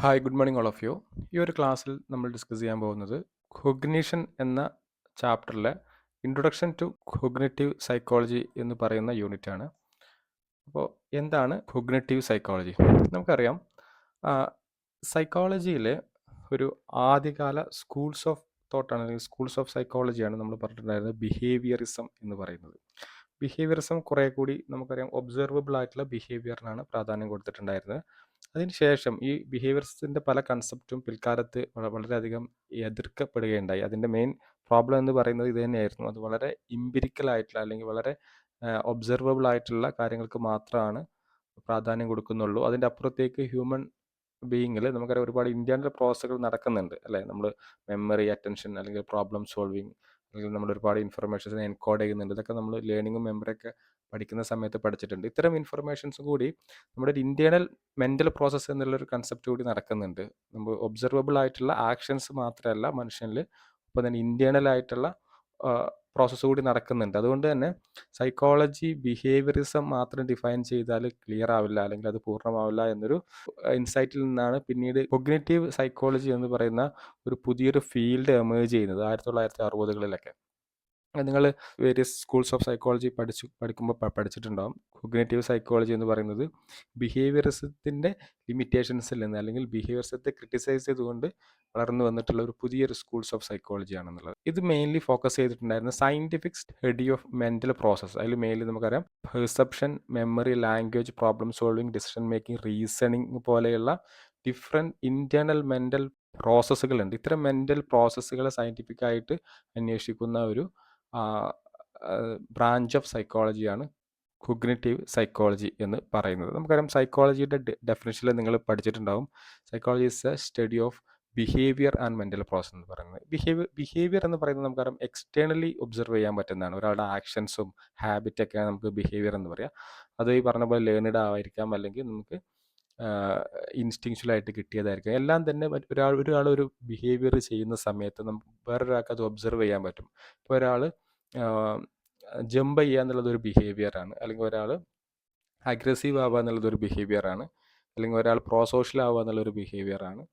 Hi, good morning all of you. ഈ ഒരു ക്ലാസ്സിൽ നമ്മൾ ഡിസ്കസ് ചെയ്യാൻ പോകുന്നത് കൊഗ്നിഷൻ എന്ന ചാപ്റ്ററിലെ ഇൻട്രൊഡക്ഷൻ ടു കൊഗ്നിറ്റീവ് സൈക്കോളജി എന്ന് പറയുന്ന യൂണിറ്റ് ആണ്. അപ്പോൾ എന്താണ് കൊഗ്നിറ്റീവ് സൈക്കോളജി? നമുക്കറിയാം, സൈക്കോളജിയിലെ ഒരു ആദ്യകാല സ്കൂൾസ് ഓഫ് തോട്ടാണ്, അല്ലെങ്കിൽ സ്കൂൾസ് ഓഫ് സൈക്കോളജിയാണ് നമ്മൾ പറഞ്ഞിട്ടുണ്ടായിരുന്നത് ബിഹേവിയറിസം എന്ന് പറയുന്നത്. ബിഹേവിയറിസം കുറേ കൂടി നമുക്കറിയാം ഒബ്സർവബിൾ ആയിട്ടുള്ള ബിഹേവിയറിനാണ് പ്രാധാന്യം കൊടുത്തിട്ടുണ്ടായിരുന്നത്. അതിനുശേഷം ഈ ബിഹേവിയറിസത്തിൻ്റെ പല കൺസെപ്റ്റും പിൽക്കാലത്ത് വളരെയധികം എതിർക്കപ്പെടുകയുണ്ടായി. അതിൻ്റെ മെയിൻ പ്രോബ്ലം എന്ന് പറയുന്നത് ഇത് തന്നെയായിരുന്നു. അത് വളരെ ഇമ്പിരിക്കൽ ആയിട്ടുള്ള, അല്ലെങ്കിൽ വളരെ ഒബ്സർവബിൾ ആയിട്ടുള്ള കാര്യങ്ങൾക്ക് മാത്രമാണ് പ്രാധാന്യം കൊടുക്കുന്നുള്ളൂ. അതിൻ്റെ അപ്പുറത്തേക്ക് ഹ്യൂമൻ ബീയിങ്ങിൽ നമുക്കറിയാം ഒരുപാട് ഇന്റേണൽ പ്രോസസ്സുകൾ നടക്കുന്നുണ്ട്, അല്ലേ? നമ്മൾ മെമ്മറി, അറ്റൻഷൻ, അല്ലെങ്കിൽ പ്രോബ്ലം സോൾവിങ്, അല്ലെങ്കിൽ നമ്മൾ ഒരുപാട് ഇൻഫർമേഷൻസിനെ എൻകോഡ് ചെയ്യുന്നുണ്ട്. ഇതൊക്കെ നമ്മൾ ലേണിങ്ങും മെമ്മറിയൊക്കെ പഠിക്കുന്ന സമയത്ത് പഠിച്ചിട്ടുണ്ട്. ഇത്തരം ഇൻഫർമേഷൻസ് കൂടി നമ്മുടെ ഒരു ഇന്റേണൽ മെൻ്റൽ പ്രോസസ്സ് എന്നുള്ളൊരു കൺസെപ്റ്റ് കൂടി നടക്കുന്നുണ്ട്. നമ്മൾ ഒബ്സർവബിൾ ആയിട്ടുള്ള ആക്ഷൻസ് മാത്രമല്ല മനുഷ്യനിൽ, ഒപ്പം തന്നെ ഇന്റേണൽ ആയിട്ടുള്ള പ്രോസസ്സ് കൂടി നടക്കുന്നുണ്ട്. അതുകൊണ്ട് തന്നെ സൈക്കോളജി ബിഹേവിയറിസം മാത്രം ഡിഫൈൻ ചെയ്താൽ ക്ലിയർ ആവില്ല, അല്ലെങ്കിൽ അത് പൂർണ്ണമാവില്ല എന്നൊരു ഇൻസൈറ്റിൽ നിന്നാണ് പിന്നീട് കൊഗ്നിറ്റീവ് സൈക്കോളജി എന്ന് പറയുന്ന ഒരു പുതിയൊരു ഫീൽഡ് എമേർജ് ചെയ്യുന്നത് 1960-കളിലൊക്കെ. നിങ്ങൾ വേരിയസ് സ്കൂൾസ് ഓഫ് സൈക്കോളജി പഠിക്കുമ്പോൾ പഠിച്ചിട്ടുണ്ടാകും. കൊഗ്നിറ്റീവ് സൈക്കോളജി എന്ന് പറയുന്നത് ബിഹേവിയറിസത്തിൻ്റെ ലിമിറ്റേഷൻസിൽ നിന്ന്, അല്ലെങ്കിൽ ബിഹേവിയറിസത്തെ ക്രിട്ടിസൈസ് ചെയ്തുകൊണ്ട് വളർന്നു വന്നിട്ടുള്ള ഒരു പുതിയൊരു സ്കൂൾസ് ഓഫ് സൈക്കോളജി ആണെന്നുള്ളത്. ഇത് മെയിൻലി ഫോക്കസ് ചെയ്തിട്ടുണ്ടായിരുന്ന scientific study of mental process. അതിൽ മെയിൻലി നമുക്കറിയാം perception, memory, language, problem solving, decision making, reasoning പോലെയുള്ള ഡിഫറെൻറ്റ് ഇൻറ്റേർണൽ മെൻ്റൽ പ്രോസസ്സുകളുണ്ട്. ഇത്തരം മെൻ്റൽ പ്രോസസ്സുകളെ സയൻറ്റിഫിക്കായിട്ട് അന്വേഷിക്കുന്ന ഒരു ബ്രാഞ്ച് ഓഫ് സൈക്കോളജിയാണ് കൊഗ്നിറ്റീവ് സൈക്കോളജി എന്ന് പറയുന്നത്. നമുക്കറിയാം സൈക്കോളജിയുടെ ഡെഫിനിഷനിൽ നിങ്ങൾ പഠിച്ചിട്ടുണ്ടാവും. Psychology is a study of behaviour and mental process എന്ന് പറയുന്നത്. ബിഹേവിയർ എന്ന് പറയുന്നത് നമുക്കറിയാം എക്സ്റ്റേണലി ഒബ്സർവ് ചെയ്യാൻ പറ്റുന്നതാണ്. ഒരാളുടെ ആക്ഷൻസും ഹാബിറ്റൊക്കെയാണ് നമുക്ക് ബിഹേവിയർ എന്ന് പറയുക. അത് ഈ പറഞ്ഞ പോലെ ലേണിഡ് ആയിരിക്കാം, അല്ലെങ്കിൽ നമുക്ക് ഇൻസ്റ്റിങ്ച്വലായിട്ട് കിട്ടിയതായിരിക്കും. എല്ലാം തന്നെ ഒരാൾ ഒരു ബിഹേവിയർ ചെയ്യുന്ന സമയത്ത് നമുക്ക് വേറൊരാൾക്ക് അത് ഒബ്സർവ് ചെയ്യാൻ പറ്റും. ഇപ്പോൾ ഒരാൾ ജമ്പ് ചെയ്യുക എന്നുള്ളത് ഒരു ബിഹേവിയറാണ്, അല്ലെങ്കിൽ ഒരാൾ അഗ്രസീവ് ആവുക എന്നുള്ളത് ഒരു ബിഹേവിയറാണ്, അല്ലെങ്കിൽ ഒരാൾ പ്രോസോഷ്യൽ ആവുക എന്നുള്ളൊരു ബിഹേവിയറാണ്.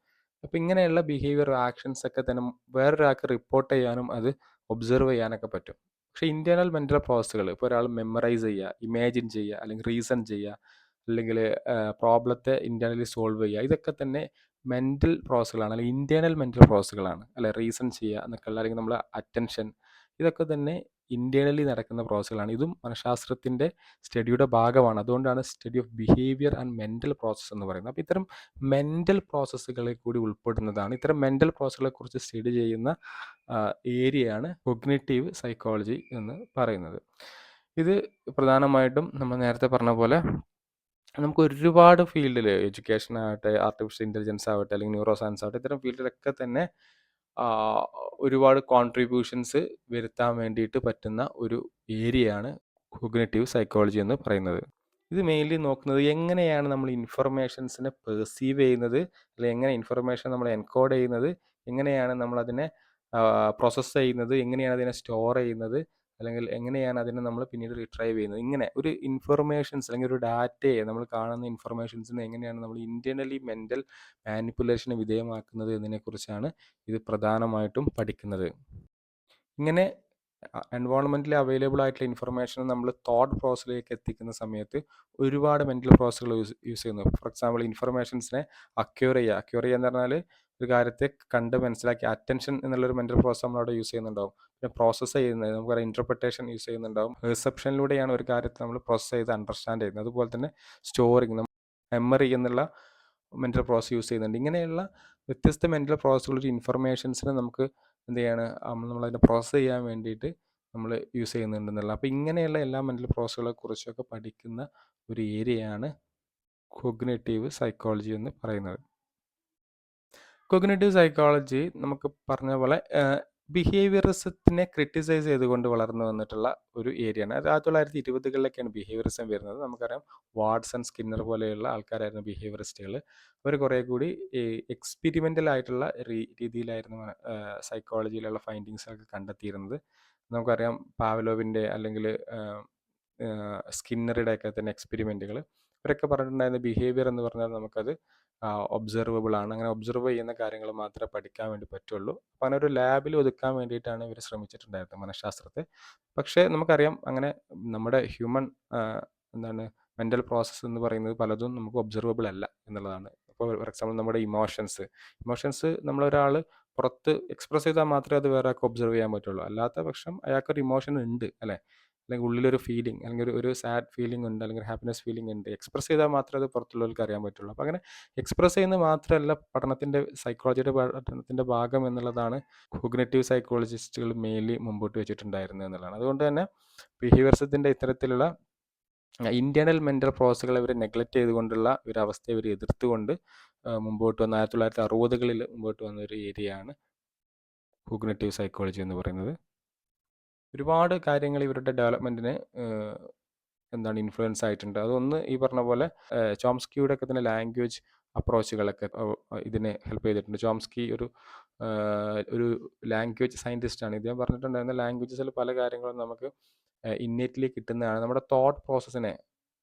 അപ്പോൾ ഇങ്ങനെയുള്ള ബിഹേവിയർ ആക്ഷൻസ് ഒക്കെ തന്നെ വേറൊരാൾക്ക് റിപ്പോർട്ട് ചെയ്യാനും അത് ഒബ്സർവ് ചെയ്യാനൊക്കെ പറ്റും. പക്ഷേ ഇൻറ്റേർണൽ മെൻ്റൽ പ്രോസസ്സുകൾ, ഇപ്പോൾ ഒരാൾ മെമ്മറൈസ് ചെയ്യുക, ഇമാജിൻ ചെയ്യുക, അല്ലെങ്കിൽ റീസൺ ചെയ്യുക, അല്ലെങ്കിൽ പ്രോബ്ലത്തെ ഇൻറ്റേർണലി സോൾവ് ചെയ്യുക, ഇതൊക്കെ തന്നെ മെൻ്റൽ പ്രോസസ്സുകളാണ്, അല്ലെങ്കിൽ ഇൻറ്റേർണൽ മെൻ്റൽ പ്രോസസ്സുകളാണ്, അല്ലെ? റീസൺ ചെയ്യുക എന്നൊക്കെയുള്ള, അല്ലെങ്കിൽ നമ്മൾ അറ്റൻഷൻ, ഇതൊക്കെ തന്നെ ഇൻറ്റേർണലി നടക്കുന്ന പ്രോസസ്സുകളാണ്. ഇതും മനഃശാസ്ത്രത്തിൻ്റെ സ്റ്റഡിയുടെ ഭാഗമാണ്. അതുകൊണ്ടാണ് study of behaviour and mental process എന്ന് പറയുന്നത്. അപ്പോൾ ഇത്തരം മെൻ്റൽ പ്രോസസ്സുകളെ കൂടി ഉൾപ്പെടുന്നതാണ്. ഇത്തരം മെൻ്റൽ പ്രോസസ്സുകളെ കുറിച്ച് സ്റ്റഡി ചെയ്യുന്ന ഏരിയയാണ് കൊഗ്നിറ്റീവ് സൈക്കോളജി എന്ന് പറയുന്നത്. ഇത് പ്രധാനമായിട്ടും നമ്മൾ നേരത്തെ പറഞ്ഞ പോലെ നമുക്ക് ഒരുപാട് ഫീൽഡിൽ, എഡ്യൂക്കേഷൻ ആവട്ടെ, ആർട്ടിഫിഷ്യൽ ഇൻ്റലിജൻസ് ആവട്ടെ, അല്ലെങ്കിൽ ന്യൂറോ സയൻസ് ആവട്ടെ, ഇത്തരം ഫീൽഡിലൊക്കെ തന്നെ ഒരുപാട് കോൺട്രിബ്യൂഷൻസ് വരുത്താൻ വേണ്ടിയിട്ട് പറ്റുന്ന ഒരു ഏരിയയാണ് കൊഗ്നിറ്റീവ് സൈക്കോളജി എന്ന് പറയുന്നത്. ഇത് മെയിൻലി നോക്കുന്നത് എങ്ങനെയാണ് നമ്മൾ ഇൻഫർമേഷൻസിനെ പെർസീവ് ചെയ്യുന്നത്, അല്ലെങ്കിൽ എങ്ങനെ ഇൻഫർമേഷൻ നമ്മൾ എൻകോഡ് ചെയ്യുന്നത്, എങ്ങനെയാണ് നമ്മളതിനെ പ്രോസസ്സ് ചെയ്യുന്നത്, എങ്ങനെയാണ് അതിനെ സ്റ്റോർ ചെയ്യുന്നത്, അല്ലെങ്കിൽ എങ്ങനെയാണ് അതിനെ നമ്മൾ പിന്നീട് റിട്രൈവ് ചെയ്യുന്നത്. ഇങ്ങനെ ഒരു ഇൻഫർമേഷൻസ്, അല്ലെങ്കിൽ ഒരു ഡാറ്റയെ, നമ്മൾ കാണുന്ന ഇൻഫർമേഷൻസിനെ എങ്ങനെയാണ് നമ്മൾ ഇൻറ്റേർണലി മെൻ്റൽ മാനിപ്പുലേഷന് വിധേയമാക്കുന്നത് എന്നതിനെക്കുറിച്ചാണ് ഇത് പ്രധാനമായിട്ടും പഠിക്കുന്നത്. ഇങ്ങനെ എൻവയോൺമെൻറ്റിൽ അവൈലബിൾ ആയിട്ടുള്ള ഇൻഫർമേഷൻ നമ്മൾ തോട്ട് പ്രോസസ്സിലേക്ക് എത്തിക്കുന്ന സമയത്ത് ഒരുപാട് മെൻ്റൽ പ്രോസസ്സുകൾ യൂസ് ചെയ്യുന്നു. ഫോർ എക്സാമ്പിൾ, ഇൻഫർമേഷൻസിനെ അക്യൂർ ചെയ്യുക എന്ന് പറഞ്ഞാൽ ഒരു കാര്യത്തെ കണ്ട് മനസ്സിലാക്കി, അറ്റൻഷൻ എന്നുള്ളൊരു മെൻ്റൽ പ്രോസസ്സ് നമ്മളവിടെ യൂസ് ചെയ്യുന്നുണ്ടാവും. പിന്നെ പ്രോസസ്സ് ചെയ്യുന്നത് നമുക്കറിയാം ഇൻ്റർപ്രിട്ടേഷൻ യൂസ് ചെയ്യുന്നുണ്ടാവും. പെർസെപ്ഷനിലൂടെയാണ് ഒരു കാര്യത്തെ നമ്മൾ പ്രോസസ്സ് ചെയ്ത് അണ്ടർസ്റ്റാൻഡ് ചെയ്യുന്നത്. അതുപോലെ തന്നെ സ്റ്റോറിങ്, മെമ്മറി എന്നുള്ള മെൻ്റൽ പ്രോസസ്സ് യൂസ് ചെയ്യുന്നുണ്ട്. ഇങ്ങനെയുള്ള വ്യത്യസ്ത മെൻ്റൽ പ്രോസസ്സുകൾ, ഒരു ഇൻഫർമേഷൻസിനെ നമുക്ക് എന്ത് ചെയ്യാണ്, നമ്മളതിനെ പ്രോസസ്സ് ചെയ്യാൻ വേണ്ടിയിട്ട് നമ്മൾ യൂസ് ചെയ്യുന്നുണ്ടെന്നുള്ള. അപ്പോൾ ഇങ്ങനെയുള്ള എല്ലാ മെൻ്റൽ പ്രോസസ്സുകളെ കുറിച്ചൊക്കെ പഠിക്കുന്ന ഒരു ഏരിയയാണ് കൊഗ്നിറ്റീവ് സൈക്കോളജി എന്ന് പറയുന്നത്. കൊഗ്നിറ്റീവ് സൈക്കോളജി നമുക്ക് പറഞ്ഞ പോലെ ബിഹേവിയറിസത്തിനെ ക്രിട്ടിസൈസ് ചെയ്തുകൊണ്ട് വളർന്നു വന്നിട്ടുള്ള ഒരു ഏരിയയാണ്. അത് 1920-കളിലൊക്കെയാണ് ബിഹേവിയറിസം വരുന്നത്. നമുക്കറിയാം വാട്സൺ, സ്കിന്നർ പോലെയുള്ള ആൾക്കാരായിരുന്നു ബിഹേവിയറിസ്റ്റുകൾ. അവർ കുറേ കൂടി എക്സ്പെരിമെൻ്റൽ ആയിട്ടുള്ള രീതിയിലായിരുന്നു സൈക്കോളജിയിലുള്ള ഫൈൻഡിങ്സൊക്കെ കണ്ടെത്തിയിരുന്നത്. നമുക്കറിയാം പാവലോവിൻ്റെ, അല്ലെങ്കിൽ സ്കിന്നറുടെയൊക്കെ തന്നെ എക്സ്പെരിമെൻറ്റുകൾ ഇവരൊക്കെ പറഞ്ഞിട്ടുണ്ടായിരുന്ന ബിഹേവിയർ എന്ന് പറഞ്ഞാൽ നമുക്കത് ഒബ്സർവബിൾ ആണ്. അങ്ങനെ ഒബ്സർവ് ചെയ്യുന്ന കാര്യങ്ങൾ മാത്രമേ പഠിക്കാൻ വേണ്ടി പറ്റുള്ളൂ. അപ്പോൾ അങ്ങനെ ഒരു ലാബിൽ ഒതുക്കാൻ വേണ്ടിയിട്ടാണ് ഇവർ ശ്രമിച്ചിട്ടുണ്ടായിരുന്നത് മനഃശാസ്ത്രത്തെ. പക്ഷേ നമുക്കറിയാം അങ്ങനെ നമ്മുടെ ഹ്യൂമൻ എന്താണ് മെൻ്റൽ പ്രോസസ്സ് എന്ന് പറയുന്നത് പലതും നമുക്ക് ഒബ്സർവബിൾ അല്ല എന്നുള്ളതാണ്. ഇപ്പോൾ ഫോർ എക്സാമ്പിൾ നമ്മുടെ ഇമോഷൻസ് നമ്മളൊരാൾ പുറത്ത് എക്സ്പ്രസ് ചെയ്താൽ മാത്രമേ അത് വേറെ ആൾക്ക് ഒബ്സർവ് ചെയ്യാൻ പറ്റുള്ളൂ. അല്ലാത്ത പക്ഷം അയാൾക്കൊരു ഇമോഷൻ ഉണ്ട് അല്ലേ, അല്ലെങ്കിൽ ഉള്ളിലൊരു ഫീലിംഗ് അല്ലെങ്കിൽ ഒരു സാഡ് ഫീലിംഗ് ഉണ്ട്, അല്ലെങ്കിൽ ഹാപ്പിനെസ് ഫീലിംഗ് ഉണ്ട്. എക്സ്പ്രസ് ചെയ്താൽ മാത്രമേ അത് പുറത്തുള്ളവർക്ക് അറിയാൻ പറ്റുള്ളൂ. അപ്പോൾ അങ്ങനെ എക്സ്പ്രസ് ചെയ്യുന്നത് മാത്രമല്ല സൈക്കോളജിയുടെ പഠനത്തിൻ്റെ ഭാഗം എന്നുള്ളതാണ് കോഗ്നിറ്റീവ് സൈക്കോളജിസ്റ്റുകൾ മെയിൻലി മുമ്പോട്ട് വെച്ചിട്ടുണ്ടായിരുന്നത് എന്നുള്ളതാണ്. അതുകൊണ്ട് തന്നെ ബിഹേവിയറിസത്തിൻ്റെ ഇത്തരത്തിലുള്ള ഇന്റേണൽ മെൻ്റൽ പ്രോസസ്സുകൾ ഇവർ നെഗ്ലക്റ്റ് ചെയ്തുകൊണ്ടുള്ള ഒരു അവസ്ഥയെ ഇവർ എതിർത്തുകൊണ്ട് മുമ്പോട്ട് വന്ന 1960കളിൽ മുമ്പോട്ട് വന്ന ഒരു ഏരിയയാണ് കോഗ്നിറ്റീവ് സൈക്കോളജി എന്ന് പറയുന്നത്. ഒരുപാട് കാര്യങ്ങൾ ഇവരുടെ ഡെവലപ്മെൻറ്റിന് എന്താണ് ഇൻഫ്ലുവൻസ് ആയിട്ടുണ്ട്. അതൊന്ന് ഈ പറഞ്ഞ പോലെ ചോംസ്കിയുടെ ഒക്കെ തന്നെ ലാംഗ്വേജ് അപ്രോച്ചുകളൊക്കെ ഇതിനെ ഹെൽപ്പ് ചെയ്തിട്ടുണ്ട്. ചോംസ്കി ഒരു ലാംഗ്വേജ് സയൻറ്റിസ്റ്റാണ്. ഇദ്ദേഹം പറഞ്ഞിട്ടുണ്ടായിരുന്ന ലാംഗ്വേജസിൽ പല കാര്യങ്ങളും നമുക്ക് ഇന്നേറ്റ്ലി കിട്ടുന്നതാണ്. നമ്മുടെ തോട്ട് പ്രോസസ്സിനെ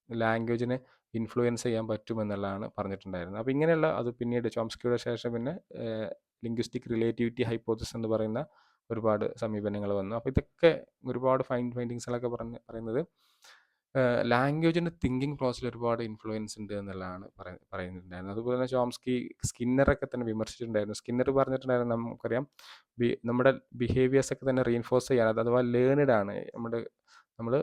ലാംഗ്വേജിനെ ഇൻഫ്ലുവൻസ് ചെയ്യാൻ പറ്റുമെന്നുള്ളതാണ് പറഞ്ഞിട്ടുണ്ടായിരുന്നത്. അപ്പോൾ ഇങ്ങനെയുള്ള അത് പിന്നീട് ചോംസ്കിയുടെ ശേഷം പിന്നെ ലിംഗ്വിസ്റ്റിക് റിലേറ്റിവിറ്റി ഹൈപ്പോത്തസിസ് എന്ന് പറയുന്ന ഒരുപാട് സമീപനങ്ങൾ വന്നു. അപ്പോൾ ഇതൊക്കെ ഒരുപാട് ഫൈൻഡിങ്സുകളൊക്കെ പറയുന്നത് ലാംഗ്വേജിൻ്റെ തിങ്കിങ് പ്രോസസ്സിൽ ഒരുപാട് ഇൻഫ്ലുവൻസ് ഉണ്ട് എന്നുള്ളതാണ് പറയുന്നുണ്ടായിരുന്നത്. അതുപോലെ തന്നെ ചോംസ്കി സ്കിന്നറൊക്കെ തന്നെ വിമർശിച്ചിട്ടുണ്ടായിരുന്നു. സ്കിന്നർ പറഞ്ഞിട്ടുണ്ടായിരുന്നു നമുക്കറിയാം നമ്മുടെ ബിഹേവിയേഴ്സൊക്കെ തന്നെ റീഇൻഫോഴ്സ് ചെയ്യാൻ, അഥവാ ലേണിഡ് ആണ്. നമ്മൾ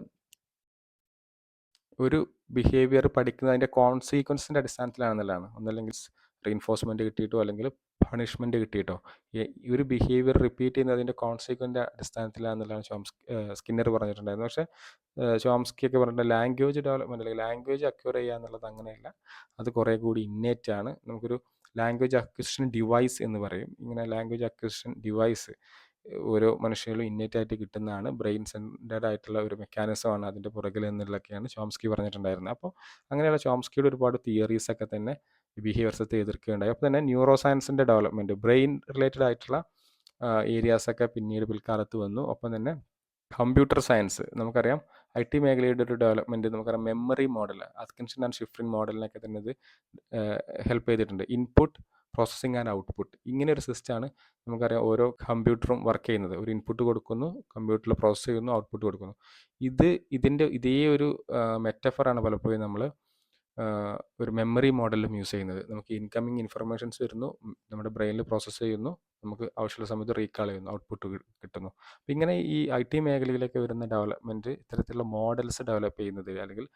ഒരു ബിഹേവിയർ പഠിക്കുന്നത് അതിൻ്റെ കോൺസിക്വൻസിൻ്റെ അടിസ്ഥാനത്തിലാണെന്നുള്ളതാണ്. ഒന്നല്ലെങ്കിൽ റീഇൻഫോഴ്സ്മെൻറ്റ് കിട്ടിയിട്ടോ അല്ലെങ്കിൽ പണിഷ്മെൻറ്റ് കിട്ടിയിട്ടോ ഈ ഒരു ബിഹേവിയർ റിപ്പീറ്റ് ചെയ്യുന്നതിൻ്റെ കോൺസിക്വൻ്റ് അടിസ്ഥാനത്തിലാണെന്നുള്ളതാണ് സ്കിന്നർ പറഞ്ഞിട്ടുണ്ടായിരുന്നത്. പക്ഷേ ചോംസ്കിയൊക്കെ പറഞ്ഞിട്ട് ലാംഗ്വേജ് ഡെവലപ്മെൻറ്റ് അല്ലെങ്കിൽ ലാംഗ്വേജ് അക്വയർ ചെയ്യുക എന്നുള്ളത് അങ്ങനെയല്ല, അത് കുറേ കൂടി ഇന്നേറ്റ് ആണ്. നമുക്കൊരു ലാംഗ്വേജ് അക്വിസിഷൻ ഡിവൈസ് എന്ന് പറയും. ഇങ്ങനെ ലാംഗ്വേജ് അക്വിസിഷൻ ഡിവൈസ് ഓരോ മനുഷ്യരിലും ഇന്നേറ്റ് ആയിട്ട് കിട്ടുന്നതാണ്. ബ്രെയിൻ സെൻറ്റേഡ് ആയിട്ടുള്ള ഒരു മെക്കാനിസമാണ് അതിൻ്റെ പുറകിൽ എന്നുള്ളതൊക്കെയാണ് ചോംസ്കി പറഞ്ഞിട്ടുണ്ടായിരുന്നത്. അപ്പോൾ അങ്ങനെയുള്ള ചോംസ്കിയുടെ ഒരുപാട് തിയറീസൊക്കെ തന്നെ ബിഹേവിയർസത്തെ എതിർക്കുകയുണ്ടായി. അപ്പോൾ തന്നെ ന്യൂറോ സയൻസിൻ്റെ ഡെവലപ്മെൻറ്റ്, ബ്രെയിൻ റിലേറ്റഡ് ആയിട്ടുള്ള ഏരിയാസൊക്കെ പിന്നീട് പിൽക്കാലത്ത് വന്നു. ഒപ്പം തന്നെ കമ്പ്യൂട്ടർ സയൻസ്, നമുക്കറിയാം IT മേഖലയുടെ ഒരു ഡെവലപ്മെൻറ്റ്, നമുക്കറിയാം memory model, Atkinson and Shiffrin മോഡലിനൊക്കെ തന്നെ ഇത് ഹെൽപ്പ് ചെയ്തിട്ടുണ്ട്. ഇൻപുട്ട് പ്രോസസ്സിങ് ആൻഡ് ഔട്ട്പുട്ട്, ഇങ്ങനെ ഒരു സിസ്റ്റമാണ് നമുക്കറിയാം ഓരോ കമ്പ്യൂട്ടറും വർക്ക് ചെയ്യുന്നത്. ഒരു ഇൻപുട്ട് കൊടുക്കുന്നു, കമ്പ്യൂട്ടറിൽ പ്രോസസ്സ് ചെയ്യുന്നു, ഔട്ട്പുട്ട് കൊടുക്കുന്നു. ഇതേ ഒരു മെറ്റഫറാണ് പലപ്പോഴും നമ്മൾ ഒരു മെമ്മറി മോഡലിലും യൂസ് ചെയ്യുന്നത്. നമുക്ക് ഇൻകമ്മിങ് ഇൻഫർമേഷൻസ് വരുന്നു, നമ്മുടെ ബ്രെയിനിൽ പ്രോസസ്സ് ചെയ്യുന്നു, നമുക്ക് ആവശ്യമുള്ള സമയത്ത് റീകാൾ ചെയ്യുന്നു, ഔട്ട്പുട്ട് കിട്ടുന്നു. അപ്പം ഇങ്ങനെ ഈ IT മേഖലയിലേക്ക് വരുന്ന ഡെവലപ്മെൻറ്റ് ഇത്തരത്തിലുള്ള മോഡൽസ് ഡെവലപ്പ് ചെയ്യുന്നത്, അല്ലെങ്കിൽ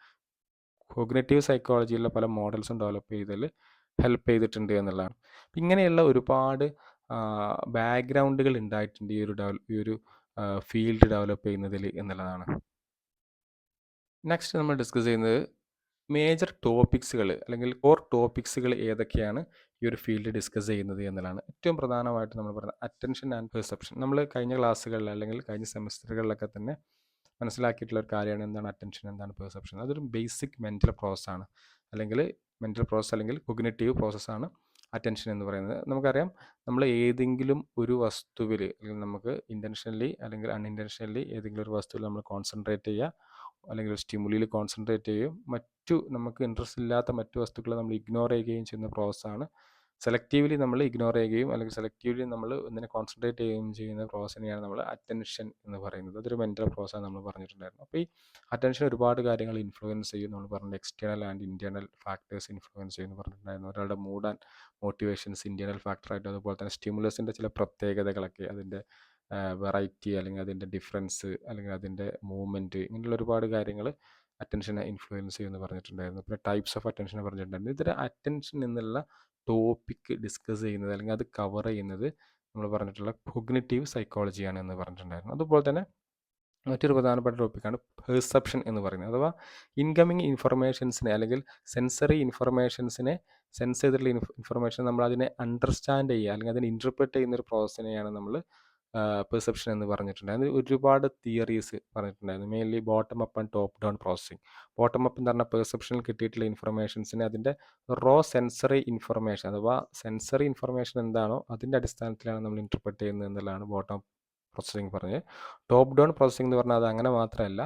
കോഗ്നിറ്റീവ് സൈക്കോളജിയിലുള്ള പല മോഡൽസും ഡെവലപ്പ് ചെയ്തതിൽ ഹെൽപ്പ് ചെയ്തിട്ടുണ്ട് എന്നുള്ളതാണ്. ഇങ്ങനെയുള്ള ഒരുപാട് ബാക്ക്ഗ്രൗണ്ടുകൾ ഉണ്ടായിട്ടുണ്ട് ഈ ഒരു ഫീൽഡ് ഡെവലപ്പ് ചെയ്യുന്നതിൽ എന്നുള്ളതാണ്. നെക്സ്റ്റ് നമ്മൾ ഡിസ്കസ് ചെയ്യുന്നത് മേജർ ടോപ്പിക്സുകൾ അല്ലെങ്കിൽ കോർ ടോപ്പിക്സുകൾ ഏതൊക്കെയാണ് ഈ ഒരു ഫീൽഡ് ഡിസ്കസ് ചെയ്യുന്നത് എന്നുള്ളതാണ്. ഏറ്റവും പ്രധാനമായിട്ട് നമ്മൾ പറയുന്നത് അറ്റൻഷൻ ആൻഡ് പെർസെപ്ഷൻ. നമ്മൾ കഴിഞ്ഞ ക്ലാസ്സുകളിൽ അല്ലെങ്കിൽ കഴിഞ്ഞ സെമിസ്റ്ററുകളിലൊക്കെ തന്നെ മനസ്സിലാക്കിയിട്ടുള്ള ഒരു കാര്യമാണ് എന്താണ് അറ്റൻഷൻ, എന്താണ് പെർസെപ്ഷൻ. അതൊരു ബേസിക് മെൻ്റൽ പ്രോസസ്സാണ്, അല്ലെങ്കിൽ മെൻ്റൽ പ്രോസസ്സ് അല്ലെങ്കിൽ കൊഗ്നിറ്റീവ് പ്രോസസ്സാണ് അറ്റൻഷൻ എന്ന് പറയുന്നത്. നമുക്കറിയാം നമ്മൾ ഏതെങ്കിലും ഒരു വസ്തുവിൽ, അല്ലെങ്കിൽ നമുക്ക് ഇൻറ്റൻഷനലി അല്ലെങ്കിൽ അൺഇൻറ്റൻഷനലി ഏതെങ്കിലും ഒരു വസ്തുവിൽ നമ്മൾ കോൺസെൻട്രേറ്റ് ചെയ്യുക, അല്ലെങ്കിൽ ഒരു സ്റ്റിമുലിയിൽ കോൺസെൻട്രേറ്റ് ചെയ്യുകയും നമുക്ക് ഇൻട്രസ്റ്റ് ഇല്ലാത്ത മറ്റു വസ്തുക്കളെ നമ്മൾ ഇഗ്നോർ ചെയ്യുകയും ചെയ്യുന്ന പ്രോസസ്സാണ്. സെലക്റ്റീവ്ലി നമ്മൾ ഇഗ്നോർ ചെയ്യുകയും അല്ലെങ്കിൽ സെലക്റ്റീവ്ലി നമ്മൾ ഇതിനെ കോൺസെൻട്രേറ്റ് ചെയ്യുകയും ചെയ്യുന്ന പ്രോസസ്സിനെയാണ് നമ്മൾ അറ്റൻഷൻ എന്ന് പറയുന്നത്. അതൊരു മെൻ്റൽ പ്രോസസ്സാണ് നമ്മൾ പറഞ്ഞിട്ടുണ്ടായിരുന്നു. അപ്പോൾ ഈ അറ്റൻഷൻ ഒരുപാട് കാര്യങ്ങൾ ഇൻഫ്ലുവൻസ് ചെയ്യും. നമ്മൾ പറഞ്ഞത് external and internal factors influence ചെയ്യുമെന്ന് പറഞ്ഞിട്ടുണ്ടായിരുന്നു. ഒരാളുടെ മൂഡ് ആൻഡ് മോട്ടിവേഷൻസ് ഇൻറ്റേർണൽ ഫാക്ടറായിട്ട്, അതുപോലെ തന്നെ സ്റ്റിമുലസിൻ്റെ ചില പ്രത്യേകതകളൊക്കെ, അതിൻ്റെ വെറൈറ്റി അല്ലെങ്കിൽ അതിൻ്റെ ഡിഫറൻസ് അല്ലെങ്കിൽ അതിൻ്റെ മൂവ്മെൻറ്റ്, ഇങ്ങനെയുള്ള ഒരുപാട് കാര്യങ്ങൾ അറ്റൻഷനെ ഇൻഫ്ലുവൻസ് ചെയ്യുമെന്ന് പറഞ്ഞിട്ടുണ്ടായിരുന്നു. പിന്നെ ടൈപ്സ് ഓഫ് അറ്റൻഷനെ പറഞ്ഞിട്ടുണ്ടായിരുന്നു. ഇതിൽ അറ്റൻഷൻ എന്നുള്ള ടോപ്പിക്ക് ഡിസ്കസ് ചെയ്യുന്നത് അല്ലെങ്കിൽ അത് കവർ ചെയ്യുന്നത് നമ്മൾ പറഞ്ഞിട്ടുള്ള കോഗ്നിറ്റീവ് സൈക്കോളജിയാണ് എന്ന് പറഞ്ഞിട്ടുണ്ടായിരുന്നു. അതുപോലെ തന്നെ മറ്റൊരു പ്രധാനപ്പെട്ട ടോപ്പിക്കാണ് പെർസെപ്ഷൻ എന്ന് പറയുന്നത്. അഥവാ ഇൻകമ്മിങ് ഇൻഫർമേഷൻസിനെ അല്ലെങ്കിൽ സെൻസറി ഇൻഫർമേഷൻസിനെ, സെൻസ് ചെയ്തിട്ടുള്ള ഇൻഫർമേഷൻ നമ്മൾ അതിനെ അണ്ടർസ്റ്റാൻഡ് ചെയ്യുക അല്ലെങ്കിൽ അതിനെ ഇൻ്റർപ്രറ്റ് ചെയ്യുന്ന ഒരു പ്രോസസ്സിനെയാണ് നമ്മൾ പെർസെപ്ഷൻ എന്ന് പറഞ്ഞിട്ടുണ്ടായിരുന്നു. അതിൽ ഒരുപാട് തിയറീസ് പറഞ്ഞിട്ടുണ്ടായിരുന്നു. Mainly bottom up and top down processing. Bottom up എന്ന് പറഞ്ഞാൽ പെർസെപ്ഷനിൽ കിട്ടിയിട്ടുള്ള ഇൻഫർമേഷൻസിനെ അതിൻ്റെ റോ സെൻസറി ഇൻഫർമേഷൻ, അഥവാ സെൻസറി ഇൻഫർമേഷൻ എന്താണോ അതിൻ്റെ അടിസ്ഥാനത്തിലാണ് നമ്മൾ ഇൻ്റർപ്രറ്റ് ചെയ്യുന്നത് എന്നുള്ളതാണ് ബോട്ടം അപ്പ് പ്രോസസ്സിങ് പറഞ്ഞത്. ടോപ്പ് ഡൗൺ പ്രോസസ്സിംഗ് എന്ന് പറഞ്ഞാൽ അത് അങ്ങനെ മാത്രമല്ല,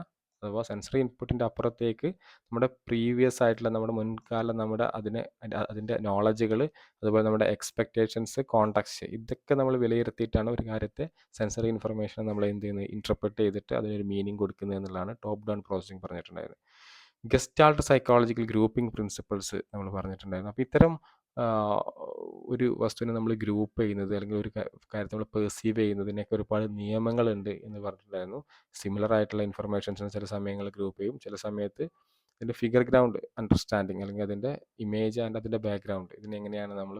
അഥവാ സെൻസറി ഇൻപുട്ടിൻ്റെ അപ്പുറത്തേക്ക് നമ്മുടെ പ്രീവിയസ് ആയിട്ടുള്ള നമ്മുടെ മുൻകാലം നമ്മുടെ അതിൻ്റെ നോളജുകൾ, അതുപോലെ നമ്മുടെ എക്സ്പെക്റ്റേഷൻസ്, കോൺടാക്ട്സ്, ഇതൊക്കെ നമ്മൾ വിലയിരുത്തിയിട്ടാണ് ഒരു കാര്യത്തെ സെൻസറി ഇൻഫർമേഷൻ നമ്മൾ എന്ത് ചെയ്യുന്നത്, ഇൻറ്റർപ്രറ്റ് ചെയ്തിട്ട് അതിനൊരു മീനിങ് കൊടുക്കുന്നത് എന്നുള്ളതാണ് ടോപ്പ് ഡൗൺ പ്രോസസ്സിംഗ് പറഞ്ഞിട്ടുണ്ടായത്. ഗസ്റ്റാൾട്ട് സൈക്കോളജിക്കൽ ഗ്രൂപ്പിംഗ് പ്രിൻസിപ്പിൾസ് നമ്മൾ പറഞ്ഞിട്ടുണ്ടായിരുന്നു. അപ്പോൾ ഇത്തരം ഒരു വസ്തുവിനെ നമ്മൾ ഗ്രൂപ്പ് ചെയ്യുന്നത് അല്ലെങ്കിൽ ഒരു കാര്യത്തെ നമ്മൾ പെർസീവ് ചെയ്യുന്നതിനൊക്കെ ഒരുപാട് നിയമങ്ങളുണ്ട് എന്ന് പറഞ്ഞിട്ടുണ്ടായിരുന്നു. സിമിലർ ആയിട്ടുള്ള ഇൻഫർമേഷൻസിന് ചില സമയങ്ങളിൽ ഗ്രൂപ്പ് ചെയ്യും, ചില സമയത്ത് അതിൻ്റെ ഫിഗർ ഗ്രൗണ്ട് അണ്ടർസ്റ്റാൻഡിങ് അല്ലെങ്കിൽ അതിൻ്റെ ഇമേജ് ആൻഡ് അതിൻ്റെ ബാക്ക്ഗ്രൗണ്ട് ഇതിനെങ്ങനെയാണ് നമ്മൾ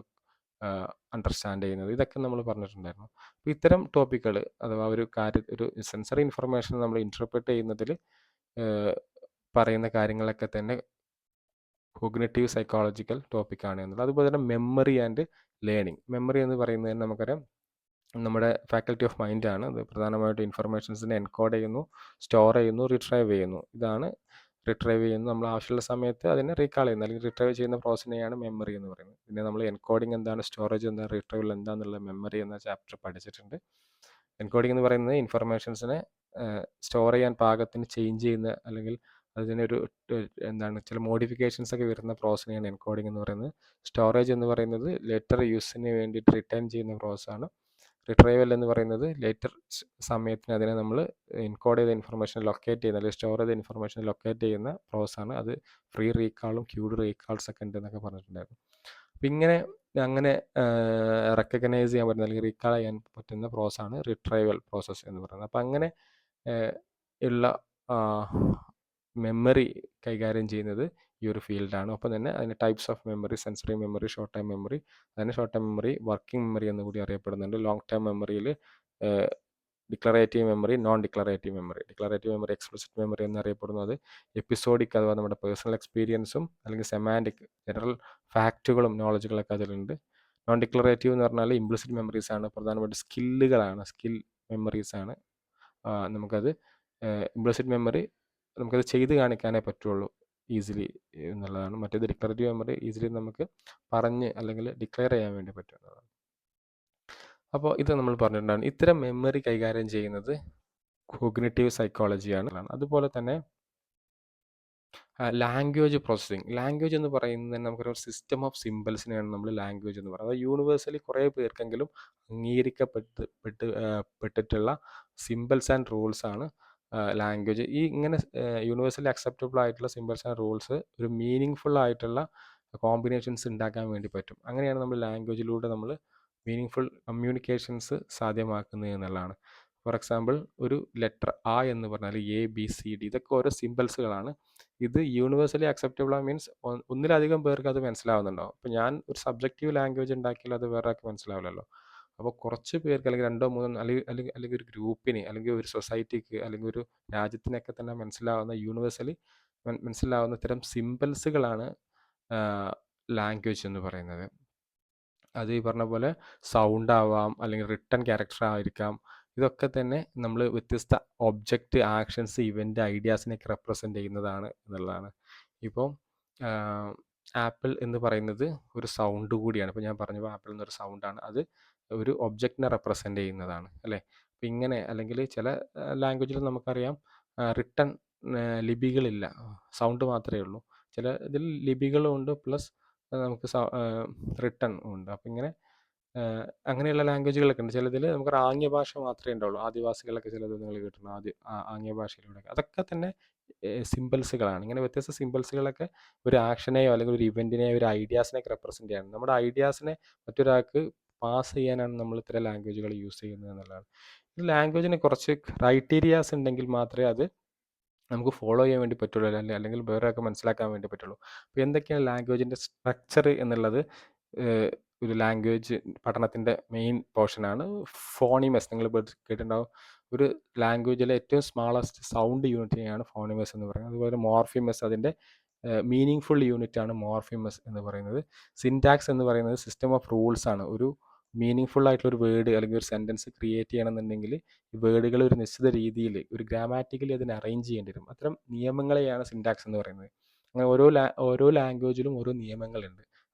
അണ്ടർസ്റ്റാൻഡ് ചെയ്യുന്നത്, ഇതൊക്കെ നമ്മൾ പറഞ്ഞിട്ടുണ്ടായിരുന്നു. അപ്പോൾ ഇത്തരം ടോപ്പിക്കുകൾ അഥവാ ഒരു സെൻസറി ഇൻഫർമേഷൻ നമ്മൾ ഇൻറ്റർപ്രറ്റ് ചെയ്യുന്നതിൽ പറയുന്ന കാര്യങ്ങളൊക്കെ തന്നെ കോഗ്നിറ്റീവ് സൈക്കോളജിക്കൽ ടോപ്പിക്കാണ് എന്നുള്ളത്. അതുപോലെ തന്നെ മെമ്മറി ആൻഡ് ലേണിംഗ്. മെമ്മറി എന്ന് പറയുന്നത് നമുക്കറിയാം നമ്മുടെ ഫാക്കൽറ്റി ഓഫ് മൈൻഡാണ്. അത് പ്രധാനമായിട്ടും ഇൻഫർമേഷൻസിനെ എൻകോഡ് ചെയ്യുന്നു, സ്റ്റോർ ചെയ്യുന്നു, റിട്രൈവ് ചെയ്യുന്നു. ഇതാണ് റിട്രൈവ് ചെയ്യുന്നു. നമ്മൾ ആവശ്യമുള്ള സമയത്ത് അതിനെ റീകാൾ ചെയ്യുന്നു അല്ലെങ്കിൽ റിട്രൈവ് ചെയ്യുന്ന പ്രോസസ്സിനെയാണ് മെമ്മറി എന്ന് പറയുന്നത്. പിന്നെ നമ്മൾ എൻകോഡിങ് എന്താണ്, സ്റ്റോറേജ് എന്താണ്, റിട്രൈവൽ എന്താണെന്നുള്ള മെമ്മറി എന്ന ചാപ്റ്റർ പഠിച്ചിട്ടുണ്ട്. എൻകോഡിങ് എന്ന് പറയുന്നത് ഇൻഫർമേഷൻസിനെ സ്റ്റോർ ചെയ്യാൻ പാകത്തിന് ചേഞ്ച് ചെയ്യുന്ന അല്ലെങ്കിൽ അതിനൊരു എന്താണ് ചില മോഡിഫിക്കേഷൻസ് ഒക്കെ വരുന്ന പ്രോസസ്സിനെയാണ് എൻകോഡിങ് എന്ന് പറയുന്നത്. സ്റ്റോറേജ് എന്ന് പറയുന്നത് ലേറ്റർ യൂസിന് വേണ്ടിയിട്ട് റിട്ടേൺ ചെയ്യുന്ന പ്രോസസ്സാണ്. റിട്രൈവൽ എന്ന് പറയുന്നത് ലേറ്റർ സമയത്തിന് അതിനെ നമ്മൾ എൻകോഡ് ചെയ്ത ഇൻഫർമേഷൻ ലൊക്കേറ്റ് ചെയ്യുന്ന അല്ലെങ്കിൽ സ്റ്റോർ ചെയ്ത ഇൻഫർമേഷൻ ലൊക്കേറ്റ് ചെയ്യുന്ന പ്രോസസ്സാണ്. അത് ഫ്രീ റീകാളും ക്യൂഡ് റീകാൾസ് ഒക്കെ ഉണ്ട് എന്നൊക്കെ പറഞ്ഞിട്ടുണ്ടായിരുന്നു. അപ്പം അങ്ങനെ റെക്കഗ്നൈസ് ചെയ്യാൻ പറ്റുന്ന അല്ലെങ്കിൽ റീകാൾ ചെയ്യാൻ പറ്റുന്ന പ്രോസസ്സാണ് റിട്രൈവൽ പ്രോസസ്സ് എന്ന് പറയുന്നത്. അപ്പം അങ്ങനെ ഉള്ള മെമ്മറി കൈകാര്യം ചെയ്യുന്നത് ഈ ഒരു ഫീൽഡാണ്. ഒപ്പം തന്നെ അതിന് types of memory, sensory memory, short time memory, അതിന് short time memory, working memory എന്ന് കൂടി അറിയപ്പെടുന്നുണ്ട്. ലോങ് ടൈം മെമ്മറിയിൽ declarative memory, non declarative memory. Declarative memory, explicit memory എന്നറിയപ്പെടുന്നത് എപ്പിസോഡിക് അഥവാ നമ്മുടെ പേഴ്സണൽ എക്സ്പീരിയൻസും അല്ലെങ്കിൽ സെമാൻറ്റിക് ജനറൽ ഫാക്റ്റുകളും നോളജുകളൊക്കെ അതിലുണ്ട്. നോൺ ഡിക്ലറേറ്റീവ് എന്ന് പറഞ്ഞാൽ ഇംപ്ലിസിറ്റ് മെമ്മറീസ് ആണ്, പ്രധാനമായിട്ട് സ്കില്ലുകളാണ്, സ്കിൽ മെമ്മറീസ് ആണ്. നമുക്കത് ഇംപ്ലിസിറ്റ് മെമ്മറി നമുക്കത് ചെയ്ത് കാണിക്കാനേ പറ്റുള്ളൂ ഈസിലി എന്നുള്ളതാണ്. മറ്റേത് ഡിക്ലറേറ്റീവ് മെമ്മറി ഈസിലി നമുക്ക് പറഞ്ഞ് അല്ലെങ്കിൽ ഡിക്ലെയർ ചെയ്യാൻ വേണ്ടി പറ്റുന്നതാണ്. അപ്പോൾ ഇത് നമ്മൾ പറഞ്ഞിട്ടുണ്ടായിരുന്നു. ഇത്തരം മെമ്മറി കൈകാര്യം ചെയ്യുന്നത് കോഗ്നിറ്റീവ് സൈക്കോളജിയാണ്. അതുപോലെ തന്നെ ലാംഗ്വേജ് പ്രോസസ്സിങ്. ലാംഗ്വേജ് എന്ന് പറയുന്നത് നമുക്കൊരു സിസ്റ്റം ഓഫ് സിമ്പിൾസിനെയാണ് നമ്മൾ ലാംഗ്വേജ് എന്ന് പറയുന്നത്. അത് യൂണിവേഴ്സലി കുറേ പേർക്കെങ്കിലും പെട്ടിട്ടുള്ള സിമ്പിൾസ് ആൻഡ് റൂൾസ് ആണ് ലാംഗ്വേജ്. ഇങ്ങനെ യൂണിവേഴ്സലി അക്സെപ്റ്റബിൾ ആയിട്ടുള്ള സിമ്പിൾസ് ആൻഡ് റൂൾസ് ഒരു മീനിങ് ഫുൾ ആയിട്ടുള്ള കോമ്പിനേഷൻസ് ഉണ്ടാക്കാൻ വേണ്ടി പറ്റും. അങ്ങനെയാണ് നമ്മൾ ലാംഗ്വേജിലൂടെ നമ്മൾ മീനിങ് ഫുൾ കമ്മ്യൂണിക്കേഷൻസ് സാധ്യമാക്കുന്നത് എന്നുള്ളതാണ്. ഫോർ എക്സാമ്പിൾ ഒരു ലെറ്റർ ആ എന്ന് പറഞ്ഞാൽ ABCD ഇതൊക്കെ ഓരോ സിമ്പിൾസുകളാണ്. ഇത് യൂണിവേഴ്സലി അക്സെപ്റ്റബിൾ മീൻസ് ഒന്നിലധികം പേർക്ക് അത് മനസ്സിലാവുന്നുണ്ടോ? അപ്പോൾ ഞാൻ ഒരു സബ്ജക്റ്റീവ് ലാംഗ്വേജ് ഉണ്ടാക്കിയാൽ അത് വേറെ ആൾക്ക് മനസ്സിലാവില്ലല്ലോ. അപ്പോൾ കുറച്ച് പേർക്ക് അല്ലെങ്കിൽ 2 3 അല്ലെങ്കിൽ ഒരു ഗ്രൂപ്പിന് അല്ലെങ്കിൽ ഒരു സൊസൈറ്റിക്ക് അല്ലെങ്കിൽ ഒരു രാജ്യത്തിനൊക്കെ തന്നെ യൂണിവേഴ്സലി മനസ്സിലാവുന്ന ഇത്തരം സിമ്പിൾസുകളാണ് ലാംഗ്വേജ് എന്ന് പറയുന്നത്. അത് ഈ പറഞ്ഞ പോലെ സൗണ്ട് ആവാം അല്ലെങ്കിൽ റിട്ടൺ ക്യാരക്ടർ ആയിരിക്കാം. ഇതൊക്കെ തന്നെ നമ്മൾ വ്യത്യസ്ത ഒബ്ജക്റ്റ്, ആക്ഷൻസ്, ഇവൻ്റ്, ഐഡിയാസിനെയൊക്കെ റെപ്രസെൻ്റ് ചെയ്യുന്നതാണ് എന്നുള്ളതാണ്. ഇപ്പോൾ ആപ്പിൾ എന്ന് പറയുന്നത് ഒരു സൗണ്ട് കൂടിയാണ്. ഇപ്പോൾ ഞാൻ പറഞ്ഞു ആപ്പിൾ എന്നൊരു സൗണ്ടാണ്. അത് ഒരു ഒബ്ജക്റ്റിനെ റെപ്രസെൻ്റ് ചെയ്യുന്നതാണ് അല്ലേ. അപ്പോൾ ഇങ്ങനെ അല്ലെങ്കിൽ ചില ലാംഗ്വേജിൽ നമുക്കറിയാം റിട്ടൺ ലിപികളില്ല, സൗണ്ട് മാത്രമേ ഉള്ളൂ. ചില ഇതിൽ ലിപികളും ഉണ്ട് പ്ലസ് നമുക്ക് റിട്ടൺ ഉണ്ട്. അപ്പം ഇങ്ങനെ അങ്ങനെയുള്ള ലാംഗ്വേജുകളൊക്കെ ഉണ്ട്. ചിലതിൽ നമുക്ക് ആംഗ്യ ഭാഷ മാത്രമേ ഉണ്ടാവുള്ളൂ. ആദിവാസികളൊക്കെ ചിലത് നിങ്ങൾ കേട്ടിട്ടുണ്ട്, ആംഗ്യ ഭാഷയിലൂടെ. അതൊക്കെ തന്നെ സിമ്പിൾസുകളാണ്. ഇങ്ങനെ വ്യത്യസ്ത സിമ്പിൾസുകളൊക്കെ ഒരു ആക്ഷനെയോ അല്ലെങ്കിൽ ഒരു ഇവൻറ്റിനെയോ ഒരു ഐഡിയാസിനെയൊക്കെ റെപ്രസെൻ്റ് ചെയ്യാണ്. നമ്മുടെ ഐഡിയാസിനെ മറ്റൊരാൾക്ക് പാസ് ചെയ്യാനാണ് നമ്മൾ ഇത്തരം ലാംഗ്വേജുകൾ യൂസ് ചെയ്യുന്നത് എന്നുള്ളതാണ്. ഈ ലാംഗ്വേജിന് കുറച്ച് ക്രൈറ്റീരിയാസ് ഉണ്ടെങ്കിൽ മാത്രമേ അത് നമുക്ക് ഫോളോ ചെയ്യാൻ വേണ്ടി പറ്റുള്ളൂ, അല്ലെങ്കിൽ വേറെ ഒക്കെ മനസ്സിലാക്കാൻ വേണ്ടി പറ്റുള്ളൂ. അപ്പോൾ എന്തൊക്കെയാണ് ലാംഗ്വേജിൻ്റെ സ്ട്രക്ചർ എന്നുള്ളത് ഒരു ലാംഗ്വേജ് പഠനത്തിൻ്റെ മെയിൻ പോർഷനാണ്. ഫോണിമസ് നിങ്ങൾ കേട്ടിട്ടുണ്ടാവും. ഒരു ലാംഗ്വേജിലെ ഏറ്റവും സ്മാളസ്റ്റ് സൗണ്ട് യൂണിറ്റിനെയാണ് ഫോണിമസ് എന്ന് പറയുന്നത്. അതുപോലെ മോർഫിമസ് അതിൻ്റെ മീനിങ് ഫുൾ യൂണിറ്റ് ആണ് മോർഫിമസ് എന്ന് പറയുന്നത്. സിൻറ്റാക്സ് എന്ന് പറയുന്നത് സിസ്റ്റം ഓഫ് റൂൾസ് ആണ്. ഒരു മീനിങ് ഫുൾ ആയിട്ടുള്ള ഒരു വേർഡ് അല്ലെങ്കിൽ ഒരു സെൻറ്റൻസ് ക്രിയേറ്റ് ചെയ്യണമെന്നുണ്ടെങ്കിൽ ഈ വേർഡുകൾ ഒരു നിശ്ചിത രീതിയിൽ ഒരു ഗ്രാമാറ്റിക്കലി അതിനെ അറേഞ്ച് ചെയ്യേണ്ടി വരും. അത്തരം നിയമങ്ങളെയാണ് സിൻറ്റാക്സ് എന്ന് പറയുന്നത്. അങ്ങനെ ഓരോ ലാംഗ്വേജിലും ഓരോ നിയമങ്ങളുണ്ട്.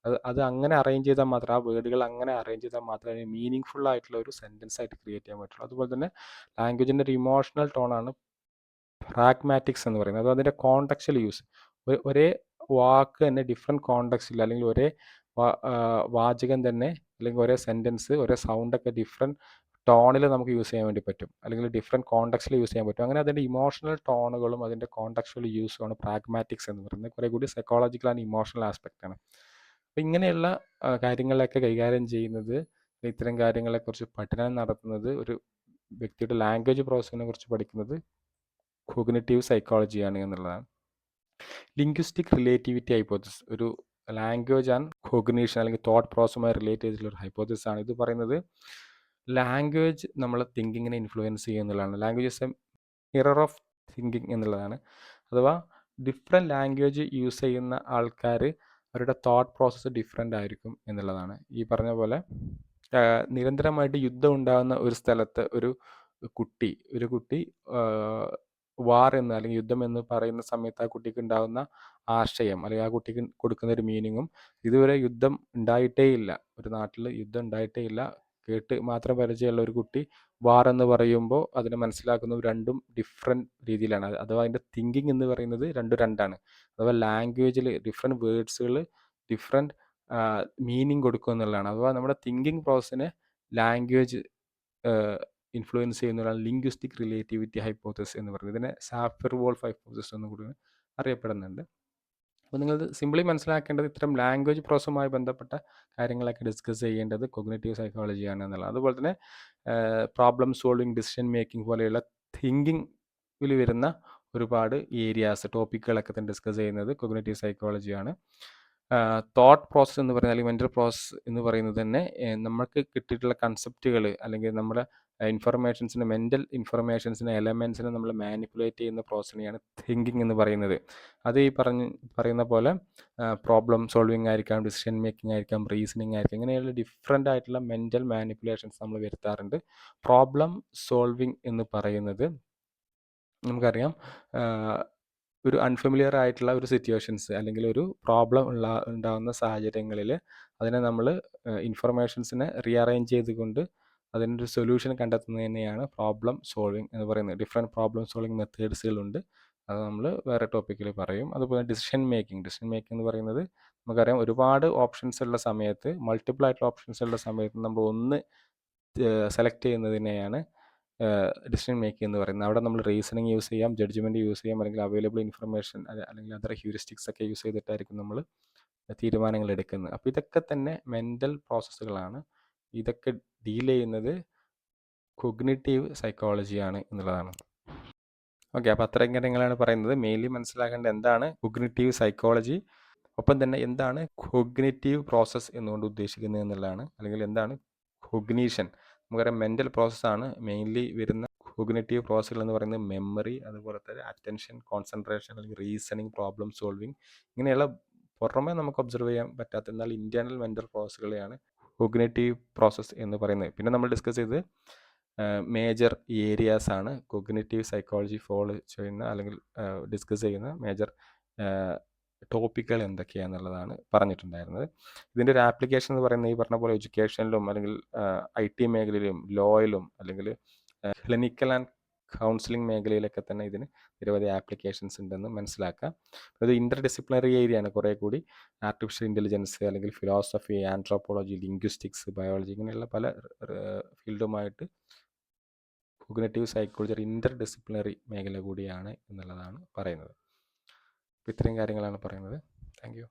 അത് അങ്ങനെ അറേഞ്ച് ചെയ്താൽ മാത്രമേ, ആ വേർഡുകൾ അങ്ങനെ അറേഞ്ച് ചെയ്താൽ മാത്രമേ മീനിങ് ഫുൾ ആയിട്ടുള്ള ഒരു സെൻറ്റൻസ് ആയിട്ട് ക്രിയേറ്റ് ചെയ്യാൻ പറ്റുള്ളൂ. അതുപോലെ തന്നെ ലാംഗ്വേജിൻ്റെ ഒരു ഇമോഷണൽ ടോണാണ് പ്രാഗ്മാറ്റിക്സ് എന്ന് പറയുന്നത്. അത് അതിൻ്റെ കോണ്ടക്ച്വൽ യൂസ്. ഒരേ വാക്ക് തന്നെ ഡിഫറെൻറ്റ് കോണ്ടക്സ്റ്റിൽ, അല്ലെങ്കിൽ ഒരേ വാചകം തന്നെ, അല്ലെങ്കിൽ ഒരേ സെൻറ്റൻസ്, ഒരേ സൗണ്ടൊക്കെ ഡിഫറെൻറ്റ് ടോണിൽ നമുക്ക് യൂസ് ചെയ്യാൻ വേണ്ടി പറ്റും, അല്ലെങ്കിൽ ഡിഫറെൻറ്റ് കോണ്ടക്സ്റ്റിൽ യൂസ് ചെയ്യാൻ പറ്റും. അങ്ങനെ അതിൻ്റെ ഇമോഷണൽ ടോണുകളും അതിൻ്റെ കോണ്ടക്ച്വൽ യൂസുമാണ് പ്രാഗ്മാറ്റിക്സ് എന്ന് പറയുന്നത്. കുറേ കൂടി സൈക്കോളജിക്കൽ ആൻഡ് ഇമോഷണൽ ആസ്പെക്റ്റാണ്. അപ്പോൾ ഇങ്ങനെയുള്ള കാര്യങ്ങളൊക്കെ കൈകാര്യം ചെയ്യുന്നത്, ഇത്തരം കാര്യങ്ങളെക്കുറിച്ച് പഠനം നടത്തുന്നത്, ഒരു വ്യക്തിയുടെ ലാംഗ്വേജ് പ്രോസസ്സിനെ കുറിച്ച് പഠിക്കുന്നത് കോഗ്നിറ്റീവ് സൈക്കോളജിയാണ് എന്നുള്ളതാണ്. ലിംഗ്വിസ്റ്റിക് റിലേറ്റിവിറ്റി ഹൈപ്പോത്തിസിസ് ഒരു ലാംഗ്വേജ് ആൻഡ് കോഗ്നീഷൻ അല്ലെങ്കിൽ തോട്ട് പ്രോസസ്സുമായി റിലേറ്റ് ചെയ്തിട്ടുള്ള ഒരു ഹൈപ്പോത്തിസിസ് ആണ്. ഇത് പറയുന്നത് ലാംഗ്വേജ് നമ്മളെ തിങ്കിങ്ങിനെ ഇൻഫ്ലുവൻസ് ചെയ്യുന്നതാണ്. Language is A mirror of thinking എന്നുള്ളതാണ്. അഥവാ ഡിഫറെൻറ്റ് ലാംഗ്വേജ് യൂസ് ചെയ്യുന്ന ആൾക്കാർ അവരുടെ തോട്ട് പ്രോസസ്സ് ഡിഫറെൻ്റ് ആയിരിക്കും എന്നുള്ളതാണ്. ഈ പറഞ്ഞ പോലെ നിരന്തരമായിട്ട് യുദ്ധം ഉണ്ടാകുന്ന ഒരു സ്ഥലത്ത് ഒരു കുട്ടി വാർ എന്ന് അല്ലെങ്കിൽ യുദ്ധം എന്ന് പറയുന്ന സമയത്ത് ആ കുട്ടിക്ക് ഉണ്ടാകുന്ന ആശയം, അല്ലെങ്കിൽ ആ കുട്ടിക്ക് കൊടുക്കുന്ന ഒരു മീനിങ്ങും, ഇതുവരെ യുദ്ധം ഉണ്ടായിട്ടേ ഇല്ല, ഒരു നാട്ടിൽ യുദ്ധം ഉണ്ടായിട്ടേ ഇല്ല, കേട്ട് മാത്രം പരിചയമുള്ള ഒരു കുട്ടി വാർ എന്ന് പറയുമ്പോൾ അതിനെ മനസ്സിലാക്കുന്നത് രണ്ടും ഡിഫറെൻറ്റ് രീതിയിലാണ്. അഥവാ അതിൻ്റെ തിങ്കിങ് എന്ന് പറയുന്നത് രണ്ടാണ്. അഥവാ ലാംഗ്വേജിൽ ഡിഫറെൻറ്റ് വേർഡ്സുകൾ ഡിഫറെൻറ്റ് മീനിങ് കൊടുക്കുക എന്നുള്ളതാണ്. അഥവാ നമ്മുടെ തിങ്കിങ് പ്രോസസ്സിനെ ലാംഗ്വേജ് ഇൻഫ്ലുവൻസ് ചെയ്യുന്നതാണ് ലിംഗ്വിസ്റ്റിക് റിലേറ്റിവിറ്റി ഹൈപ്പോത്തിസിസ് എന്ന് പറയുന്നത്. ഇതിനെ സാഫിർ-വോൾഫ് ഹൈപ്പോത്തിസിസ് എന്ന് കൂടി അറിയപ്പെടുന്നുണ്ട്. അപ്പോൾ നിങ്ങൾ സിംപിളി മനസ്സിലാക്കേണ്ടത് ഇത്തരം ലാംഗ്വേജ് പ്രോസസ്സുമായി ബന്ധപ്പെട്ട കാര്യങ്ങളൊക്കെ ഡിസ്കസ് ചെയ്യേണ്ടത് കോഗ്നിറ്റീവ് സൈക്കോളജിയാണ് എന്നുള്ളത്. അതുപോലെ തന്നെ പ്രോബ്ലം സോൾവിങ്, ഡിസിഷൻ മേക്കിംഗ് പോലെയുള്ള തിങ്കിങ്ങിൽ വരുന്ന ഒരുപാട് ഏരിയാസ്, ടോപ്പിക്കുകളൊക്കെ തന്നെ ഡിസ്കസ് ചെയ്യുന്നത് കോഗ്നിറ്റീവ് സൈക്കോളജിയാണ്. തോട്ട് പ്രോസസ്സ് എന്ന് പറയുന്നത്, അല്ലെങ്കിൽ മെൻ്റൽ പ്രോസസ്സ് എന്ന് പറയുന്നത് തന്നെ നമുക്ക് കിട്ടിയിട്ടുള്ള കൺസെപ്റ്റുകൾ, അല്ലെങ്കിൽ നമ്മുടെ ഇൻഫർമേഷൻസിനെ, മെൻ്റൽ ഇൻഫർമേഷൻസിനെ, എലമെൻസിനെ നമ്മൾ മാനിപ്പുലേറ്റ് ചെയ്യുന്ന പ്രോസസ്സിനെയാണ് തിങ്കിങ് എന്ന് പറയുന്നത്. അത് ഈ പറയുന്ന പോലെ പ്രോബ്ലം സോൾവിങ് ആയിരിക്കാം, ഡിസിഷൻ മേക്കിംഗ് ആയിരിക്കാം, റീസണിങ് ആയിരിക്കാം, ഇങ്ങനെയുള്ള ഡിഫറെൻ്റ് ആയിട്ടുള്ള മെൻ്റൽ മാനിപ്പുലേഷൻസ് നമ്മൾ വരുത്താറുണ്ട്. പ്രോബ്ലം സോൾവിങ് എന്ന് പറയുന്നത് നമുക്കറിയാം, ഒരു അൺഫെമിലിയർ ആയിട്ടുള്ള ഒരു സിറ്റുവേഷൻസ്, അല്ലെങ്കിൽ ഒരു പ്രോബ്ലം ഉണ്ടാകുന്ന സാഹചര്യങ്ങളിൽ അതിനെ നമ്മൾ ഇൻഫർമേഷൻസിനെ റീഅറേഞ്ച് ചെയ്തുകൊണ്ട് അതിനൊരു സൊല്യൂഷൻ കണ്ടെത്തുന്നതിനെയാണ് പ്രോബ്ലം സോൾവിങ് എന്ന് പറയുന്നത്. ഡിഫറെൻറ്റ് പ്രോബ്ലം സോൾവിങ് മെത്തേഡ്സുകളുണ്ട്, അത് നമ്മൾ വേറെ ടോപ്പിക്കിൽ പറയും. അതുപോലെ ഡിസിഷൻ മേക്കിംഗ് എന്ന് പറയുന്നത് നമുക്കറിയാം, ഒരുപാട് ഓപ്ഷൻസ് ഉള്ള സമയത്ത്, മൾട്ടിപ്പിൾ ആയിട്ടുള്ള ഓപ്ഷൻസ് ഉള്ള സമയത്ത് നമ്മൾ ഒന്ന് സെലക്ട് ചെയ്യുന്നതിനെയാണ് ഡിസിഷൻ മേക്കിംഗ് എന്ന് പറയുന്നത്. അവിടെ നമ്മൾ റീസണിങ് യൂസ് ചെയ്യാം, ജഡ്ജ്മെൻറ്റ് യൂസ് ചെയ്യാം, അല്ലെങ്കിൽ അവൈലബിൾ ഇൻഫർമേഷൻ അല്ലെങ്കിൽ അതർ ഹ്യൂറിസ്റ്റിക്സ് ഒക്കെ യൂസ് ചെയ്തിട്ടായിരിക്കും നമ്മൾ തീരുമാനങ്ങൾ എടുക്കുന്നത്. അപ്പോൾ ഇതൊക്കെ തന്നെ മെൻ്റൽ പ്രോസസ്സുകളാണ്. ഇതൊക്കെ ഡീൽ ചെയ്യുന്നത് കോഗ്നിറ്റീവ് സൈക്കോളജിയാണ് എന്നുള്ളതാണ്. ഓക്കെ, അപ്പോൾ അത്രയും കാര്യങ്ങളാണ് പറയുന്നത്. മെയിൻലി മനസ്സിലാക്കേണ്ടത് എന്താണ് കോഗ്നിറ്റീവ് സൈക്കോളജി, ഒപ്പം തന്നെ എന്താണ് കോഗ്നിറ്റീവ് പ്രോസസ്സ് എന്നുകൊണ്ട് ഉദ്ദേശിക്കുന്നത് എന്നുള്ളതാണ്. അല്ലെങ്കിൽ എന്താണ് കോഗ്നീഷൻ. നമുക്കറിയാം മെൻ്റൽ പ്രോസസ്സാണ് മെയിൻലി വരുന്ന കോഗ്നിറ്റീവ് പ്രോസസ്സുകൾ എന്ന് പറയുന്നത്. മെമ്മറി, അതുപോലെ തന്നെ അറ്റൻഷൻ, കോൺസെൻട്രേഷൻ, അല്ലെങ്കിൽ റീസണിങ്, പ്രോബ്ലം സോൾവിങ്, ഇങ്ങനെയുള്ള പുറമെ നമുക്ക് ഒബ്സർവ് ചെയ്യാൻ പറ്റാത്ത എന്നാൽ ഇൻറ്റേർണൽ മെൻ്റൽ പ്രോസസ്സുകളെയാണ് കോഗ്നിറ്റീവ് പ്രോസസ്സ് എന്ന് പറയുന്നത്. പിന്നെ നമ്മൾ ഡിസ്കസ് ചെയ്തത് മേജർ ഏരിയാസ് ആണ് കോഗ്നിറ്റീവ് സൈക്കോളജി ഫോളോ ചെയ്യുന്ന, അല്ലെങ്കിൽ ഡിസ്കസ് ചെയ്യുന്ന മേജർ ടോപ്പിക്കുകൾ എന്തൊക്കെയാണെന്നുള്ളതാണ് പറഞ്ഞിട്ടുണ്ടായിരുന്നത്. ഇതിൻ്റെ ഒരു ആപ്ലിക്കേഷൻ എന്ന് പറയുന്നത് ഈ പറഞ്ഞ പോലെ എഡ്യൂക്കേഷനിലും, അല്ലെങ്കിൽ IT മേഖലയിലും, ലോയിലും, അല്ലെങ്കിൽ ക്ലിനിക്കൽ ആൻഡ് കൗൺസിലിംഗ് മേഖലയിലൊക്കെ തന്നെ ഇതിന് നിരവധി ആപ്ലിക്കേഷൻസ് ഉണ്ടെന്ന് മനസ്സിലാക്കാം. അത് ഇൻ്റർ ഡിസിപ്ലിനറി ഏരിയയാണ്. കുറേ കൂടി ആർട്ടിഫിഷ്യൽ ഇൻ്റലിജൻസ്, അല്ലെങ്കിൽ ഫിലോസഫി, ആൻട്രോപോളജി, ലിംഗ്വിസ്റ്റിക്സ്, ബയോളജി, ഇങ്ങനെയുള്ള പല ഫീൽഡുമായിട്ട് കോഗ്നിറ്റീവ് സൈക്കോളജി ഒരു ഇൻ്റർ ഡിസിപ്ലിനറി മേഖല കൂടിയാണ് എന്നുള്ളതാണ് പറയുന്നത്. അപ്പോൾ ഇത്രയും കാര്യങ്ങളാണ് പറയുന്നത്. Thank you.